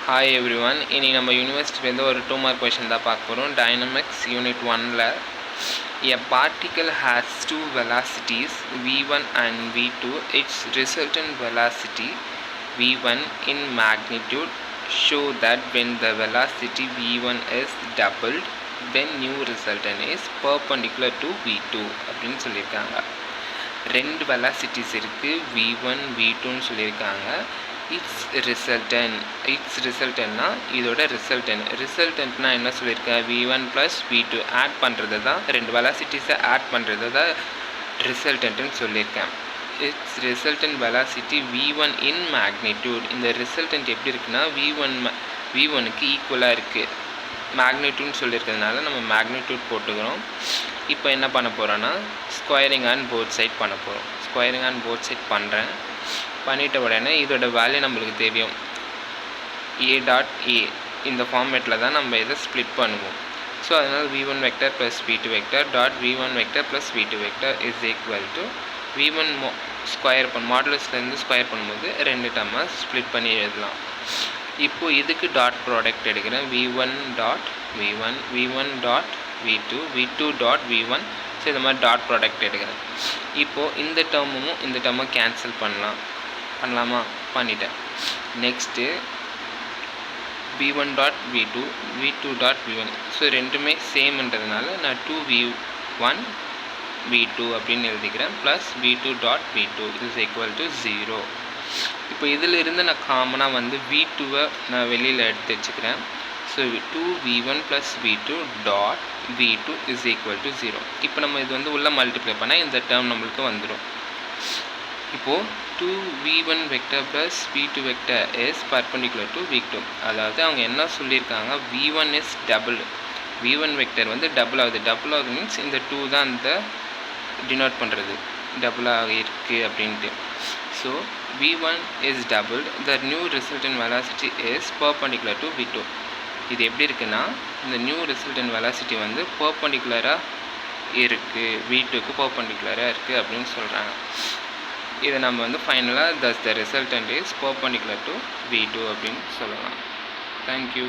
Hi everyone, இனி நம்ம யூனிவர்சிட்டிலேருந்து ஒரு 2 மார்க் கொஷின் தான் பார்க்க போகிறோம். டைனமிக்ஸ் யூனிட் 1ல a particle has two velocities v1 and v2. Its resultant velocity v1 in magnitude show that when the velocity v1 is doubled then new resultant is perpendicular to v2 அப்படின்னு சொல்லியிருக்காங்க. ரெண்டு velocities இருக்குது, v1 v2ன்னு சொல்லியிருக்காங்க. It's ரிசல்டன்ட்னா இதோட ரிசல்டன்ட்னா என்ன சொல்லியிருக்கேன், v1 + v2 add பண்ணுறது தான், ரெண்டு வெலாசிட்டிஸை ஆட் பண்ணுறது தான் ரிசல்டன்ட்னு சொல்லியிருக்கேன். It's resultant velocity v1 in magnitude. இந்த ரிசல்டன்ட் எப்படி இருக்குன்னா v1க்கு ஈக்குவலாக இருக்குது. மேக்னிடியூட்னு சொல்லியிருக்கிறதுனால நம்ம மேக்னிடியூட் போட்டுக்கிறோம். இப்போ என்ன பண்ண போகிறோன்னா ஸ்கொயரிங் ஆன் போத் சைட் பண்ண போகிறோம். ஸ்கொயரிங் ஆன் போத் சைட் பண்ணுறேன். பண்ணிட்ட உடனே இதோட வேல்யூ நம்மளுக்கு தெரியும், a.a. இந்த ஃபார்மேட்டில் தான் நம்ம இதை ஸ்ப்ளிட் பண்ணுவோம். ஸோ அதனால் v1 vector plus v2 vector dot v1 vector plus v2 vector is equal to v1 square மாடுலஸ்லேருந்து ஸ்கொயர் பண்ணும்போது ரெண்டு டம்மாக ஸ்ப்ளிட் பண்ணி எழுதலாம். இப்போது இதுக்கு டாட் ப்ராடக்ட் எடுக்கிறேன், v1 dot v1 v1 dot v2 v2 dot v1. So இந்த மாதிரி டாட் ப்ராடக்ட் எடுக்கிறேன். இப்போது இந்த டேர்மும் இந்த டேர்மும் கேன்சல் பண்ணலாமா? பண்ணிட்டேன். Next v1 dot v2 v2 dot v1. So ரெண்டுமே சேம்ன்றதுனால நான் 2v1 v2 அப்படின்னு எழுதிக்கிறேன் plus v2 dot v2 is equal to 0. இப்போ இதிலிருந்து நான் காமனாக வந்து v2வை நான் வெளியில் எடுத்து வச்சுக்கிறேன். So 2v1 plus v2 dot v2 is equal to 0. இப்போ நம்ம இது வந்து உள்ளே மல்டிப்ளை பண்ணால் இந்த டேர்ம் நம்மளுக்கு வந்துடும். இப்போது 2v1 vector plus v2 vector is perpendicular to v2. அதாவது அவங்க என்ன சொல்லியிருக்காங்க, v1 is double. v1 vector வந்து டபுள் ஆகுது மீன்ஸ் இந்த 2 தான் இந்த டினோட் பண்ணுறது, டபுளாக இருக்குது அப்படின்ட்டு. So v1 is double, the new resultant velocity is perpendicular to v2. இது எப்படி இருக்குன்னா, இந்த நியூ ரிசல்டன்ட் வெலாசிட்டி வந்து பர்பெண்டிகுலராக இருக்குது, v2க்கு பர்பெண்டிகுலராக இருக்குது அப்படின்னு சொல்கிறாங்க. இதை நம்ம வந்து ஃபைனலாக த resultant is perpendicular to v2 அப்படின்னு சொல்லலாம். தேங்க்யூ.